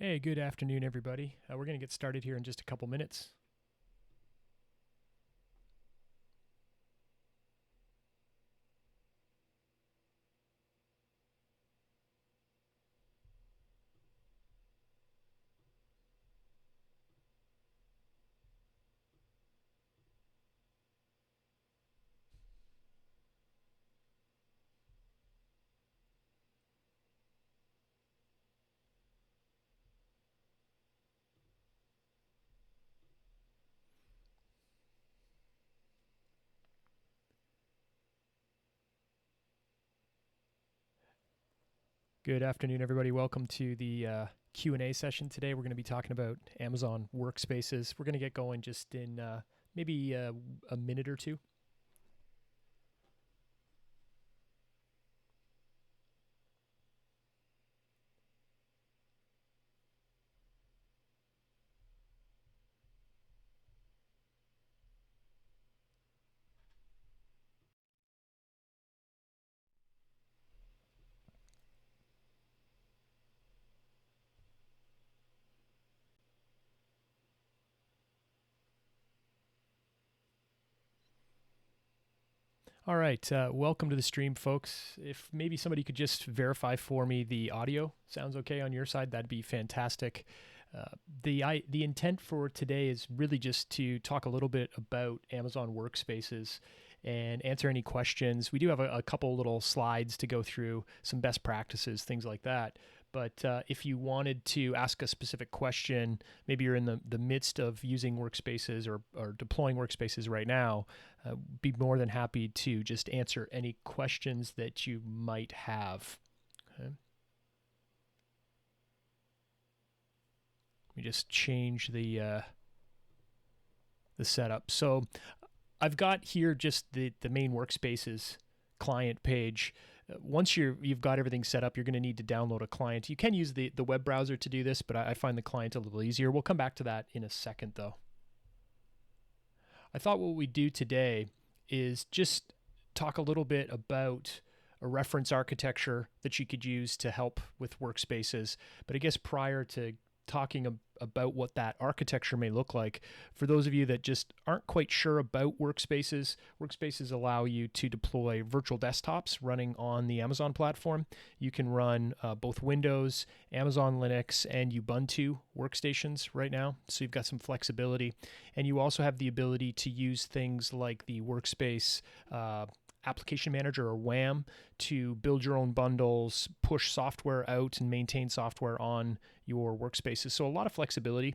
Hey, good afternoon, everybody. We're going to get started here in just a couple minutes. Good afternoon, everybody. Welcome to the Q&A session today. We're going to be talking about Amazon WorkSpaces. We're going to get going just in maybe a minute or two. All right, welcome to the stream, folks. If maybe somebody could just verify for me the audio sounds okay on your side, that'd be fantastic. The intent for today is really just to talk a little bit about Amazon Workspaces and answer any questions. We do have a couple little slides to go through, some best practices, things like that. But if you wanted to ask a specific question, maybe you're in the midst of using Workspaces or deploying Workspaces right now, be more than happy to just answer any questions that you might have. Okay. Let me just change the setup. So I've got here just the main Workspaces client page. Once you've got everything set up, you're going to need to download a client. You can use the web browser to do this, but I find the client a little easier. We'll come back to that in a second, though. I thought what we'd do today is just talk a little bit about a reference architecture that you could use to help with Workspaces. But I guess prior to talking about what that architecture may look like, for those of you that just aren't quite sure about Workspaces, Workspaces allow you to deploy virtual desktops running on the Amazon platform. You can run both Windows, Amazon Linux, and Ubuntu workstations right now, so you've got some flexibility. And you also have the ability to use things like the Workspace Application Manager, or WAM, to build your own bundles, push software out, and maintain software on your workspaces. So a lot of flexibility.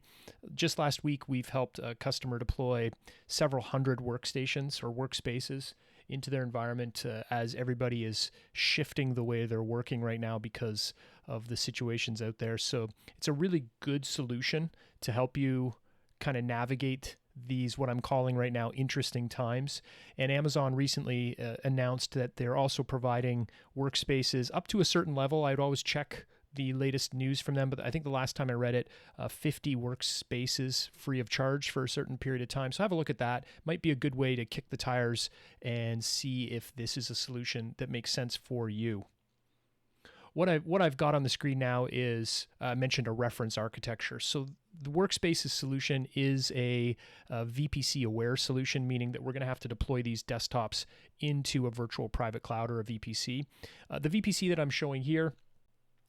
Just last week, we've helped a customer deploy several hundred workstations or workspaces into their environment as everybody is shifting the way they're working right now because of the situations out there. So it's a really good solution to help you kind of navigate these, what I'm calling right now, interesting times. And Amazon recently announced that they're also providing workspaces up to a certain level. I'd always check the latest news from them, but I think the last time I read it, 50 workspaces free of charge for a certain period of time. So have a look at that. Might be a good way to kick the tires and see if this is a solution that makes sense for you. What I've got on the screen now is I mentioned a reference architecture. So the Workspaces solution is a VPC aware solution, meaning that we're going to have to deploy these desktops into a virtual private cloud or a VPC. The VPC that I'm showing here,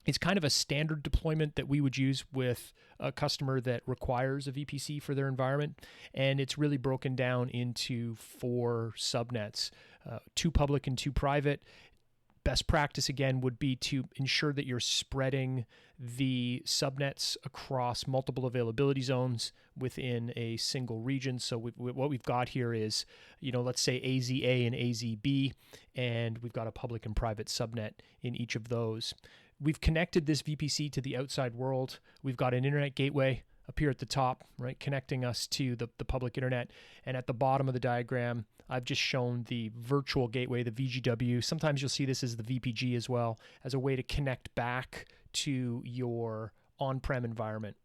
it's kind of a standard deployment that we would use with a customer that requires a VPC for their environment. And it's really broken down into 4 subnets, 2 public and 2 private. Best practice, again, would be to ensure that you're spreading the subnets across multiple availability zones within a single region. So what we've got here is, let's say AZA and AZB, and we've got a public and private subnet in each of those. We've connected this VPC to the outside world. We've got an internet gateway up here at the top, right, connecting us to the public internet. And at the bottom of the diagram, I've just shown the virtual gateway, the VGW. Sometimes you'll see this as the VPG as well, as a way to connect back to your on-prem environment.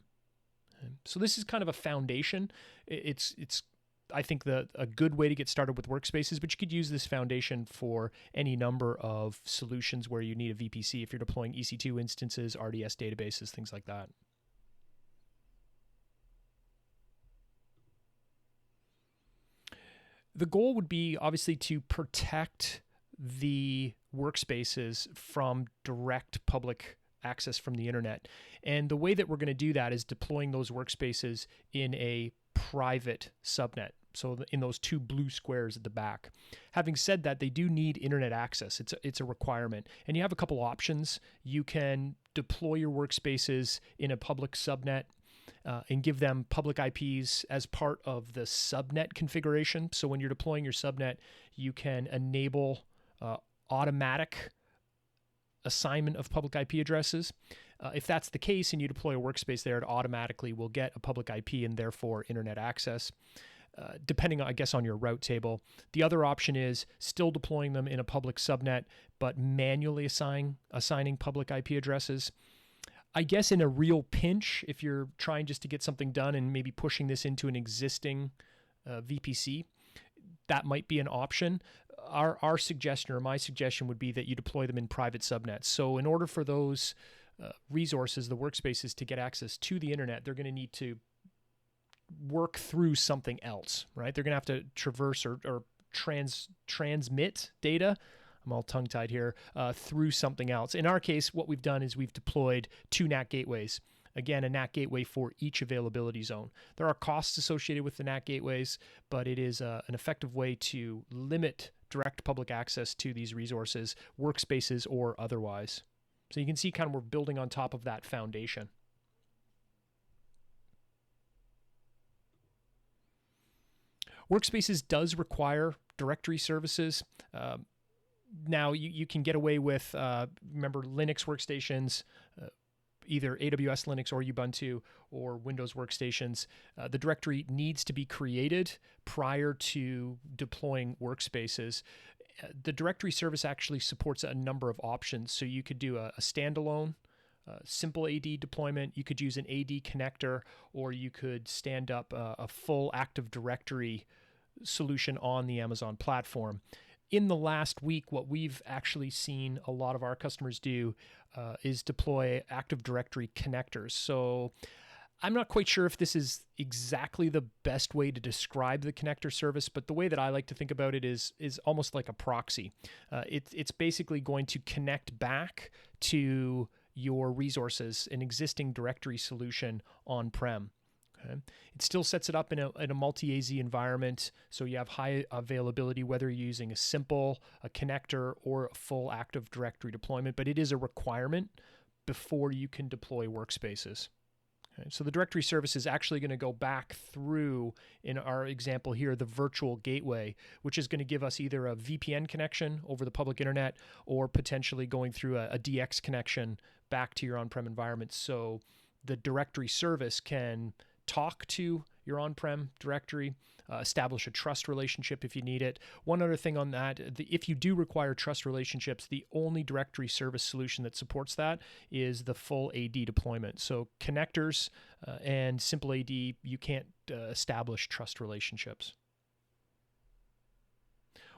So this is kind of a foundation. It's I think a good way to get started with Workspaces, but you could use this foundation for any number of solutions where you need a VPC if you're deploying EC2 instances, RDS databases, things like that. The goal would be obviously to protect the workspaces from direct public access from the internet. And the way that we're going to do that is deploying those workspaces in a private subnet. So in those two blue squares at the back. Having said that, they do need internet access. It's a requirement. And you have a couple options. You can deploy your workspaces in a public subnet and give them public IPs as part of the subnet configuration. So when you're deploying your subnet, you can enable automatic assignment of public IP addresses. If that's the case and you deploy a workspace there, it automatically will get a public IP and therefore internet access. Depending, I guess, on your route table. The other option is still deploying them in a public subnet, but manually assigning public IP addresses. I guess in a real pinch, if you're trying just to get something done and maybe pushing this into an existing VPC, that might be an option. Our suggestion, or my suggestion, would be that you deploy them in private subnets. So in order for those resources, the workspaces, to get access to the internet, they're going to need to work through something else, right? They're going to have to traverse or transmit data. I'm all tongue-tied here, through something else. In our case, what we've done is we've deployed 2 NAT gateways. Again, a NAT gateway for each availability zone. There are costs associated with the NAT gateways, but it is an effective way to limit direct public access to these resources, workspaces or otherwise. So you can see kind of we're building on top of that foundation. WorkSpaces does require directory services. Now, you can get away with, remember, Linux workstations, either AWS Linux or Ubuntu or Windows workstations. The directory needs to be created prior to deploying workspaces. The directory service actually supports a number of options. So you could do a standalone simple AD deployment. You could use an AD connector, or you could stand up a full Active Directory solution on the Amazon platform. In the last week, what we've actually seen a lot of our customers do is deploy Active Directory connectors. So I'm not quite sure if this is exactly the best way to describe the connector service, but the way that I like to think about it is almost like a proxy. It's basically going to connect back to your resources, an existing directory solution on-prem. Okay. It still sets it up in a multi-AZ environment, so you have high availability whether you're using a simple, a connector, or a full Active Directory deployment, but it is a requirement before you can deploy workspaces. Okay. So the directory service is actually going to go back through, in our example here, the virtual gateway, which is going to give us either a VPN connection over the public internet or potentially going through a DX connection back to your on-prem environment. So the directory service can talk to your on-prem directory, establish a trust relationship if you need it. One other thing on that, if you do require trust relationships, the only directory service solution that supports that is the full AD deployment. So connectors and simple AD, you can't establish trust relationships.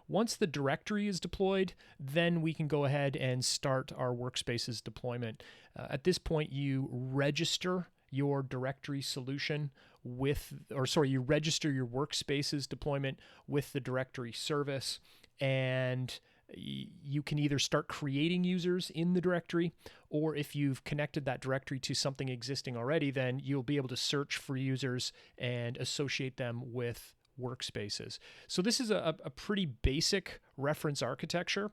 Once the directory is deployed, then we can go ahead and start our workspaces deployment. At this point, you register your directory solution you register your workspaces deployment with the directory service, and you can either start creating users in the directory, or if you've connected that directory to something existing already, then you'll be able to search for users and associate them with workspaces. So this is a pretty basic reference architecture.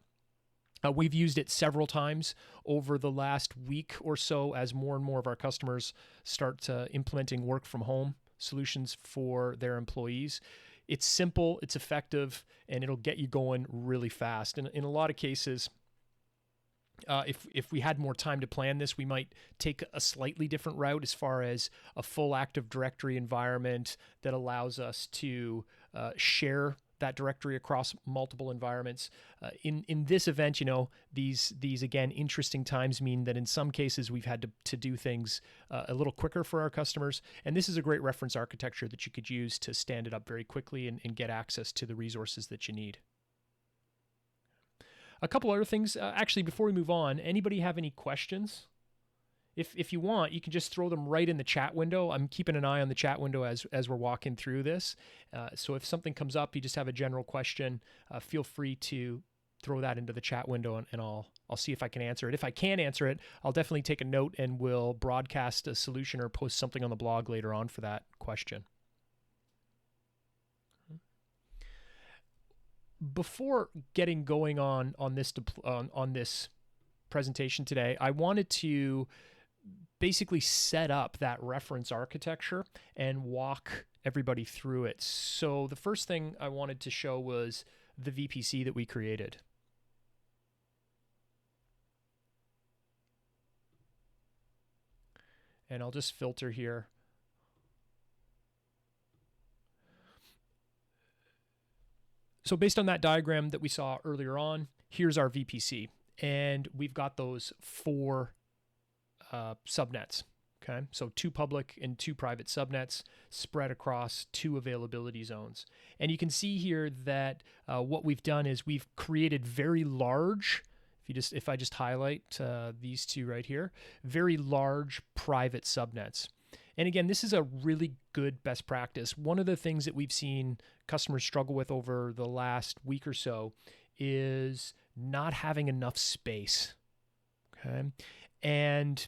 We've used it several times over the last week or so as more and more of our customers start implementing work from home solutions for their employees. It's simple, it's effective, and it'll get you going really fast. And in a lot of cases, if we had more time to plan this, we might take a slightly different route as far as a full Active Directory environment that allows us to share that directory across multiple environments. In this event, these again interesting times mean that in some cases we've had to do things a little quicker for our customers, and this is a great reference architecture that you could use to stand it up very quickly and get access to the resources that you need. A couple other things, actually, before we move on, anybody have any questions? if you want, you can just throw them right in the chat window. I'm keeping an eye on the chat window as we're walking through this. So if something comes up, you just have a general question, feel free to throw that into the chat window, and I'll see if I can answer it. If I can't answer it, I'll definitely take a note and we'll broadcast a solution or post something on the blog later on for that question. Before getting going on this presentation today, I wanted to basically set up that reference architecture and walk everybody through it. So the first thing I wanted to show was the VPC that we created. And I'll just filter here. So based on that diagram that we saw earlier on, here's our VPC. And we've got those 4 subnets. Okay, so 2 public and 2 private subnets spread across 2 availability zones. And you can see here that what we've done is we've created very large, if I just highlight these 2 right here, very large private subnets. And again, this is a really good best practice. One of the things that we've seen customers struggle with over the last week or so is not having enough space. Okay, and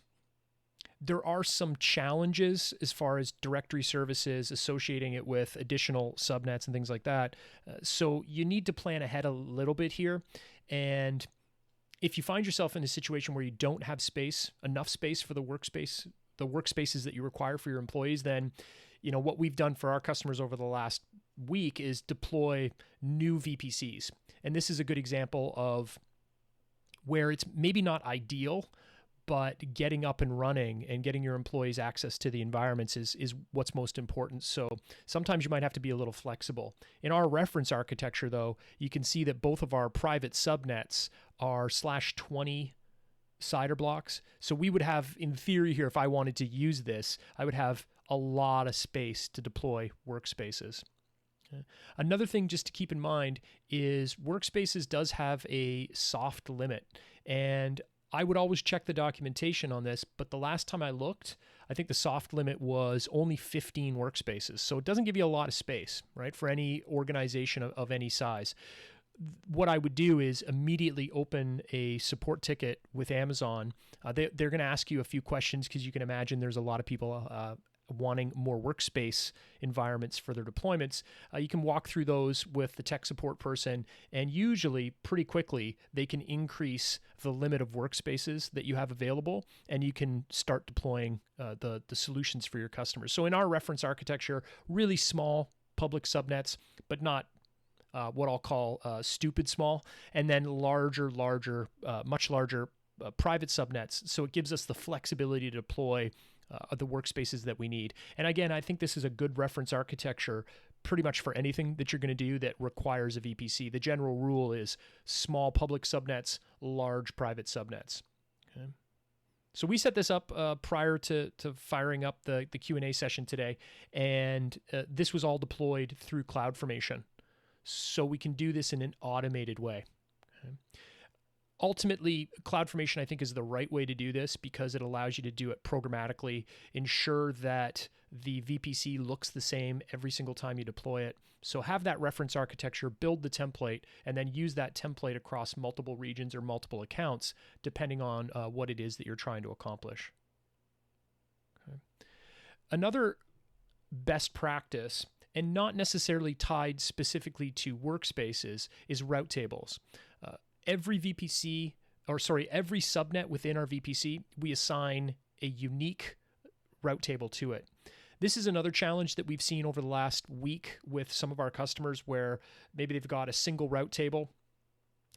there are some challenges as far as directory services, associating it with additional subnets and things like that. So you need to plan ahead a little bit here. And if you find yourself in a situation where you don't have enough space for the workspaces that you require for your employees, then what we've done for our customers over the last week is deploy new VPCs. And this is a good example of where it's maybe not ideal, but getting up and running and getting your employees access to the environments is what's most important. So sometimes you might have to be a little flexible. In our reference architecture, though, you can see that both of our private subnets are /20 CIDR blocks. So we would have, in theory here, if I wanted to use this, I would have a lot of space to deploy workspaces. Okay. Another thing just to keep in mind is workspaces does have a soft limit, and I would always check the documentation on this, but the last time I looked, I think the soft limit was only 15 workspaces. So it doesn't give you a lot of space, right, for any organization of any size. What I would do is immediately open a support ticket with Amazon. They're going to ask you a few questions because you can imagine there's a lot of people wanting more workspace environments for their deployments. You can walk through those with the tech support person, and usually pretty quickly they can increase the limit of workspaces that you have available, and you can start deploying the solutions for your customers. So in our reference architecture, really small public subnets, but not what I'll call stupid small, and then much larger private subnets. So it gives us the flexibility to deploy the workspaces that we need. And again, I think this is a good reference architecture pretty much for anything that you're going to do that requires a VPC. The general rule is small public subnets, large private subnets. Okay. So we set this up prior to firing up the Q&A session today, and this was all deployed through CloudFormation. So we can do this in an automated way. Okay. Ultimately, CloudFormation, I think, is the right way to do this because it allows you to do it programmatically, ensure that the VPC looks the same every single time you deploy it. So have that reference architecture, build the template, and then use that template across multiple regions or multiple accounts, depending on what it is that you're trying to accomplish. Okay. Another best practice, and not necessarily tied specifically to workspaces, is route tables. Every subnet within our VPC, we assign a unique route table to it. This is another challenge that we've seen over the last week with some of our customers where maybe they've got a single route table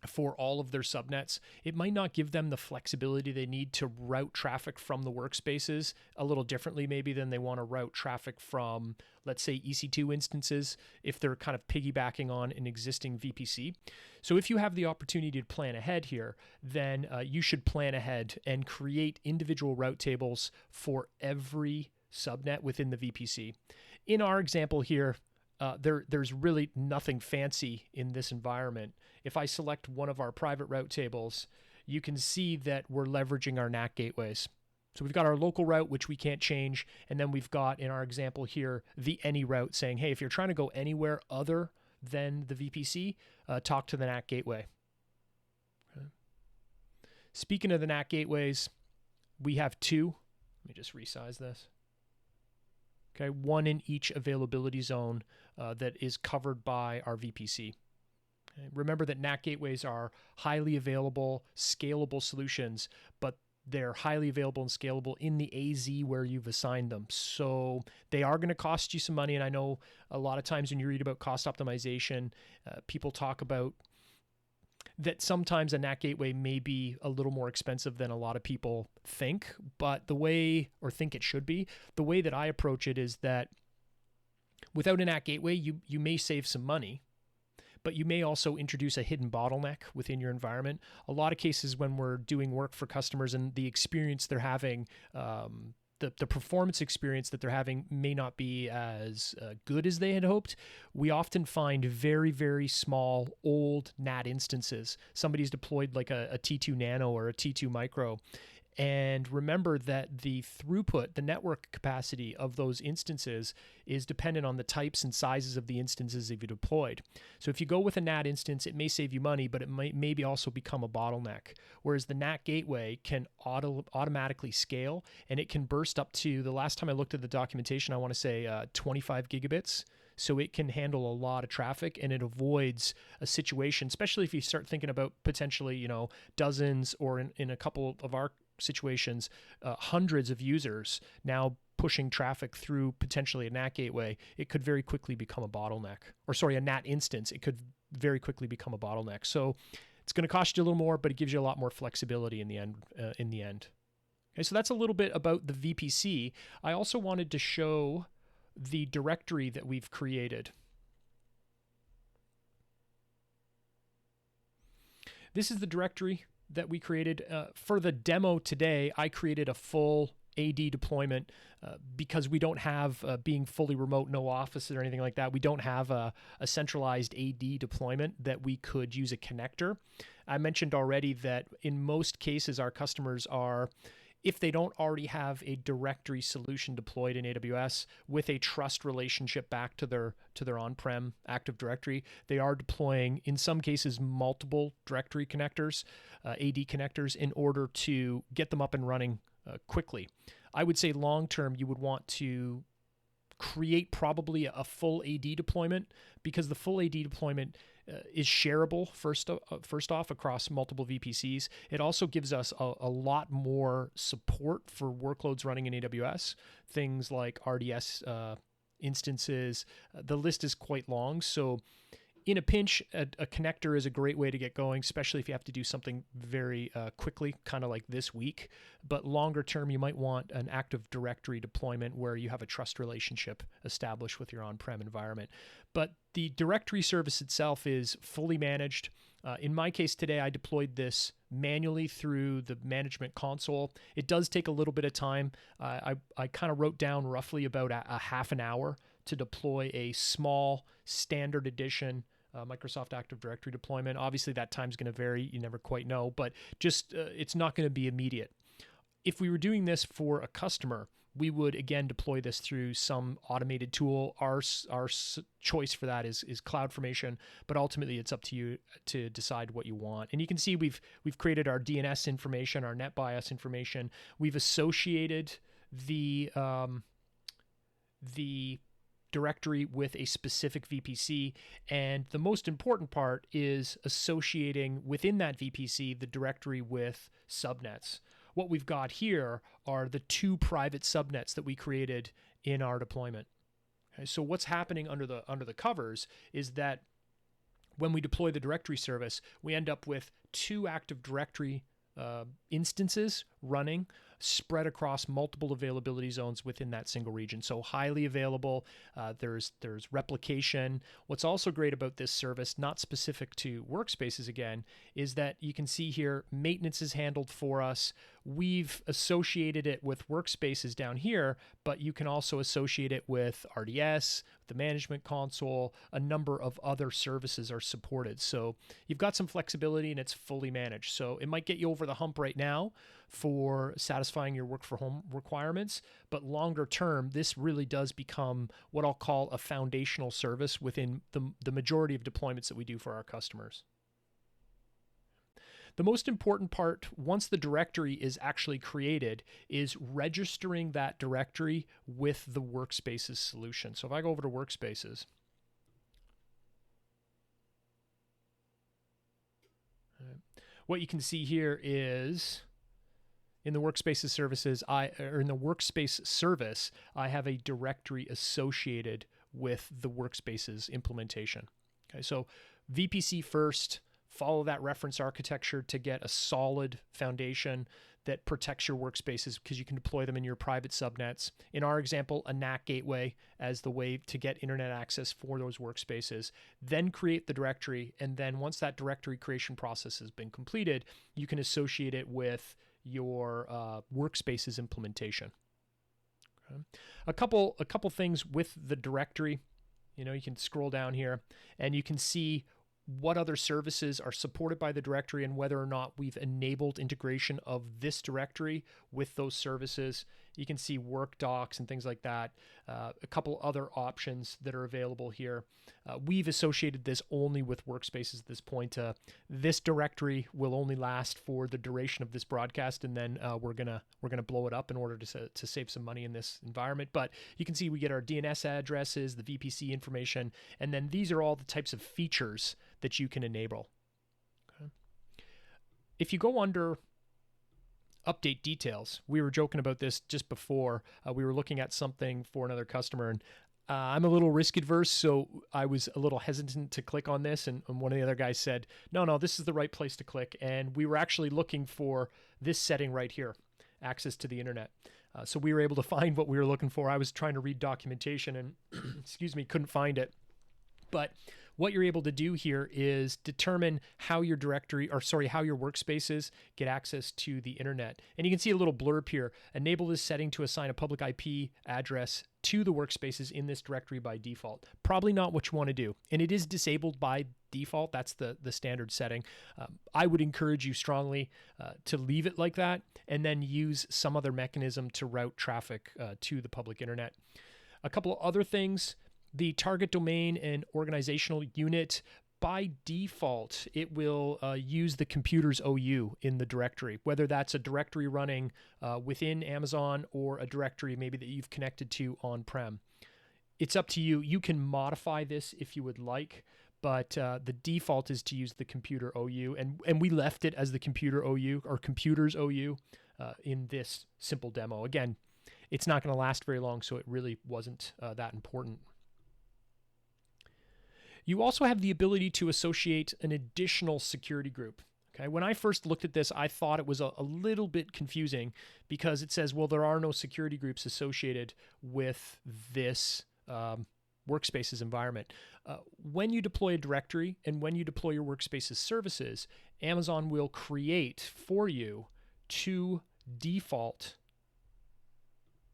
for all of their subnets. It might not give them the flexibility they need to route traffic from the workspaces a little differently maybe than they want to route traffic from, let's say, EC2 instances if they're kind of piggybacking on an existing VPC. So if you have the opportunity to plan ahead here, then you should plan ahead and create individual route tables for every subnet within the VPC. In our example here, there's really nothing fancy in this environment. If I select one of our private route tables, you can see that we're leveraging our NAC gateways. So we've got our local route, which we can't change. And then we've got, in our example here, the any route saying, hey, if you're trying to go anywhere other than the VPC, talk to the NAT gateway. Okay. Speaking of the NAT gateways, we have two. Let me just resize this. Okay, one in each availability zone that is covered by our VPC. Okay. Remember that NAT gateways are highly available, scalable solutions, but they're highly available and scalable in the AZ where you've assigned them. So they are going to cost you some money. And I know a lot of times when you read about cost optimization, people talk about that sometimes a NAT gateway may be a little more expensive than a lot of people think, but the way, or think it should be, the way that I approach it is that without a NAT gateway, you may save some money, but you may also introduce a hidden bottleneck within your environment. A lot of cases when we're doing work for customers and the experience they're having, the performance experience that they're having may not be as good as they had hoped. We often find very, very small, old NAT instances. Somebody's deployed like a T2 Nano or a T2 Micro. And remember that the throughput, the network capacity of those instances is dependent on the types and sizes of the instances that you deployed. So if you go with a NAT instance, it may save you money, but it might maybe also become a bottleneck. Whereas the NAT gateway can automatically scale, and it can burst up to, the last time I looked at the documentation, I want to say 25 gigabits. So it can handle a lot of traffic, and it avoids a situation, especially if you start thinking about potentially, dozens, or in a couple of our situations, hundreds of users now pushing traffic through potentially a NAT gateway. It could very quickly become a bottleneck. Or sorry, a NAT instance. It could very quickly become a bottleneck. So it's going to cost you a little more, but it gives you a lot more flexibility in the end. Okay, so that's a little bit about the VPC. I also wanted to show the directory that we've created. This is the directory that we created. For the demo today, I created a full AD deployment because we don't have, being fully remote, no office or anything like that, we don't have a centralized AD deployment that we could use a connector. I mentioned already that in most cases, our customers are, if they don't already have a directory solution deployed in AWS with a trust relationship back to their on-prem Active Directory, they are deploying, in some cases, multiple directory connectors, AD connectors, in order to get them up and running quickly. I would say long-term, you would want to create probably a full AD deployment, because the full AD deployment is shareable first off across multiple VPCs. It also gives us a lot more support for workloads running in AWS, things like RDS instances. The list is quite long. So in a pinch, a connector is a great way to get going, especially if you have to do something very quickly, kind of like this week. But longer term, you might want an Active Directory deployment where you have a trust relationship established with your on-prem environment. But the directory service itself is fully managed. In my case today, I deployed this manually through the management console. It does take a little bit of time. I kind of wrote down roughly about a half an hour to deploy a small standard edition Microsoft Active Directory deployment. Obviously, that time's going to vary. You never quite know, but just it's not going to be immediate. If we were doing this for a customer, we would, again, deploy this through some automated tool. Our choice for that is CloudFormation, but ultimately it's up to you to decide what you want. And you can see we've created our DNS information, our NetBIOS information. We've associated the directory with a specific VPC, and the most important part is associating within that VPC the directory with subnets. What we've got here are the two private subnets that we created in our deployment. Okay, so what's happening under the covers is that when we deploy the directory service, we end up with two Active Directory instances running, spread across multiple availability zones within that single region. So highly available. There's replication. What's also great about this service, not specific to WorkSpaces again, is that you can see here maintenance is handled for us. We've associated it with WorkSpaces down here, but you can also associate it with RDS, the management console. A number of other services are supported. So you've got some flexibility and it's fully managed. So it might get you over the hump right now for satisfying your work from home requirements. But longer term, this really does become what I'll call a foundational service within the majority of deployments that we do for our customers. The most important part, once the directory is actually created, is registering that directory with the WorkSpaces solution. So if I go over to WorkSpaces, what you can see here is in the WorkSpaces services, in the Workspace service, I have a directory associated with the WorkSpaces implementation. Okay, so VPC first, follow that reference architecture to get a solid foundation that protects your workspaces because you can deploy them in your private subnets. In our example, a NAC gateway as the way to get internet access for those workspaces. Then create the directory, and then once that directory creation process has been completed, you can associate it with your workspaces implementation. Okay. A couple things with the directory. You know, you can scroll down here and you can see what other services are supported by the directory and whether or not we've enabled integration of this directory with those services. You can see work docs and things like that. A couple other options that are available here. We've associated this only with WorkSpaces at this point. This directory will only last for the duration of this broadcast, and then we're gonna blow it up in order to save some money in this environment. But you can see we get our DNS addresses, the VPC information, and then these are all the types of features that you can enable. Okay. If you go under update details, we were joking about this just before. We were looking at something for another customer, and I'm a little risk adverse, so I was a little hesitant to click on this, and one of the other guys said, no, this is the right place to click. And we were actually looking for this setting right here, access to the internet. So we were able to find what we were looking for. I was trying to read documentation and excuse me, couldn't find it. But what you're able to do here is determine how your how your workspaces get access to the internet. And you can see a little blurb here. Enable this setting to assign a public IP address to the workspaces in this directory by default. Probably not what you want to do. And it is disabled by default. That's the standard setting. I would encourage you strongly to leave it like that and then use some other mechanism to route traffic to the public internet. A couple of other things. The target domain and organizational unit, by default, it will use the computer's OU in the directory, whether that's a directory running within Amazon or a directory maybe that you've connected to on-prem. It's up to you. You can modify this if you would like, but the default is to use the computer OU, and we left it as the computer OU or computer's OU in this simple demo. Again, it's not going to last very long, so it really wasn't that important. You also have the ability to associate an additional security group. Okay, when I first looked at this, I thought it was a little bit confusing because it says, well, there are no security groups associated with this Workspaces environment. When you deploy a directory and when you deploy your Workspaces services, Amazon will create for you 2 default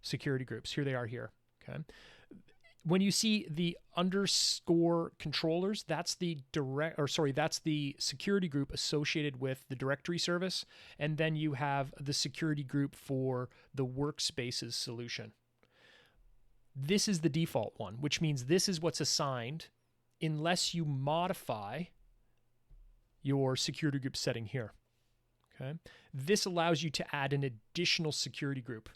security groups. Here they are here. Okay. When you see the underscore controllers, that's the security group associated with the directory service, and then you have the security group for the Workspaces solution. This is the default one, which means this is what's assigned unless you modify your security group setting here. Okay? This allows you to add an additional security group.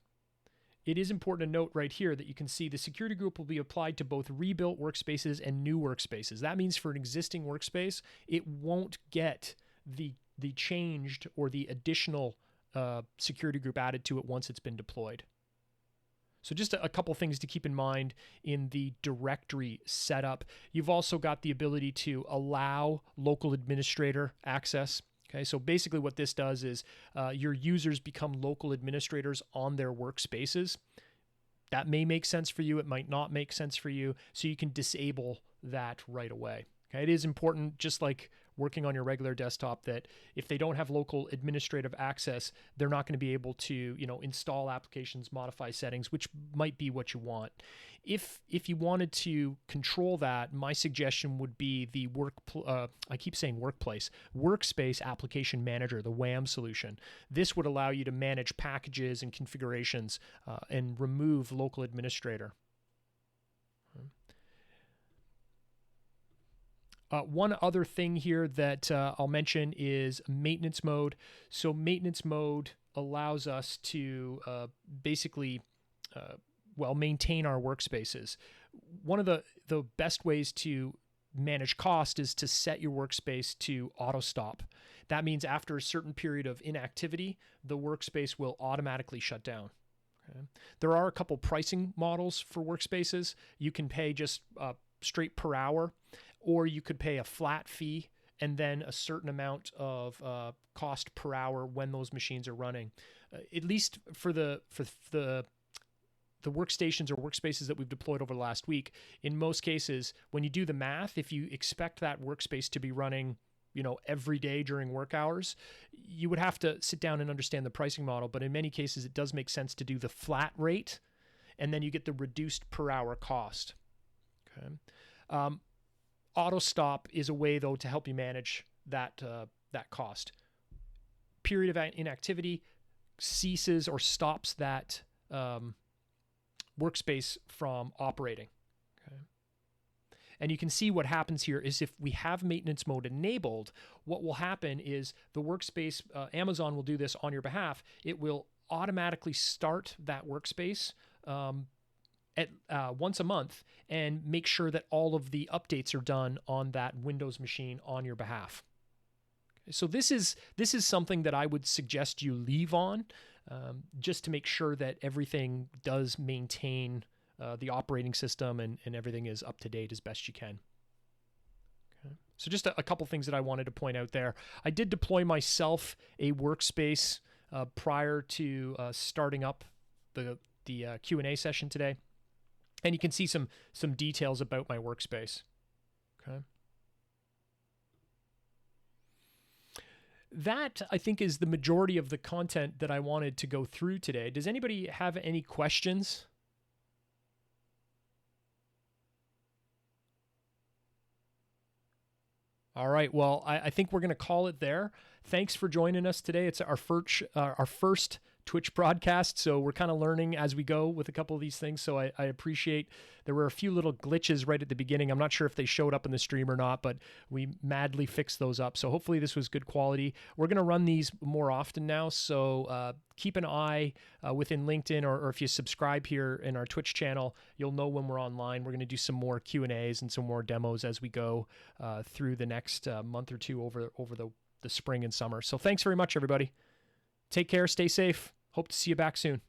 It is important to note right here that you can see the security group will be applied to both rebuilt workspaces and new workspaces. That means for an existing workspace, it won't get the changed or the additional security group added to it once it's been deployed. So just a couple things to keep in mind in the directory setup. You've also got the ability to allow local administrator access. Okay, so basically what this does is your users become local administrators on their workspaces. That may make sense for you. It might not make sense for you. So you can disable that right away. Okay, it is important, just like working on your regular desktop, that if they don't have local administrative access, they're not going to be able to, install applications, modify settings, which might be what you want. If you wanted to control that, my suggestion would be the I keep saying workplace, workspace application manager, the WAM solution. This would allow you to manage packages and configurations and remove local administrator. One other thing here that I'll mention is maintenance mode. So maintenance mode allows us to basically, maintain our workspaces. One of the best ways to manage cost is to set your workspace to auto stop. That means after a certain period of inactivity, the workspace will automatically shut down. Okay. There are a couple pricing models for workspaces. You can pay just straight per hour, or you could pay a flat fee and then a certain amount of cost per hour when those machines are running. At least for the workstations or workspaces that we've deployed over the last week, in most cases, when you do the math, if you expect that workspace to be running, every day during work hours, you would have to sit down and understand the pricing model. But in many cases, it does make sense to do the flat rate, and then you get the reduced per hour cost. Okay. Auto stop is a way, though, to help you manage that cost. Period of inactivity ceases or stops that workspace from operating. Okay. And you can see what happens here is if we have maintenance mode enabled, what will happen is the workspace, Amazon will do this on your behalf. It will automatically start that workspace once a month and make sure that all of the updates are done on that Windows machine on your behalf. Okay, so this is something that I would suggest you leave on, just to make sure that everything does maintain the operating system and everything is up to date as best you can. Okay. So just a couple things that I wanted to point out there. I did deploy myself a workspace prior to starting up the Q&A session today. And you can see some details about my workspace. Okay. That, I think, is the majority of the content that I wanted to go through today. Does anybody have any questions? All right. Well, I think we're going to call it there. Thanks for joining us today. It's our first Twitch broadcast, so we're kind of learning as we go with a couple of these things. So I appreciate there were a few little glitches right at the beginning. I'm not sure if they showed up in the stream or not, but we madly fixed those up. So hopefully this was good quality. We're going to run these more often now, so keep an eye within LinkedIn, or if you subscribe here in our Twitch channel, you'll know when we're online. We're going to do some more Q&As and some more demos as we go through the next month or two over the spring and summer. So thanks very much, everybody. Take care. Stay safe. Hope to see you back soon.